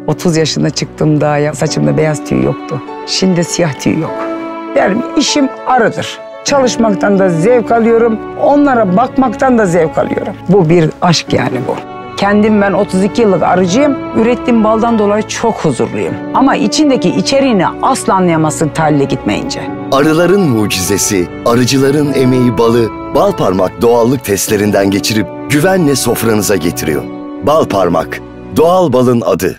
30 yaşında çıktığımda ya saçımda beyaz tüy yoktu. Şimdi siyah tüy yok. Benim işim arıdır. Çalışmaktan da zevk alıyorum. Onlara bakmaktan da zevk alıyorum. Bu bir aşk yani bu. Kendim ben 32 yıllık arıcıyım. Ürettiğim baldan dolayı çok huzurluyum. Ama içindeki içeriğini asla anlayamazsın tahlile gitmeyince. Arıların mucizesi, arıcıların emeği balı, Balparmak doğallık testlerinden geçirip güvenle sofranıza getiriyor. Balparmak, doğal balın adı.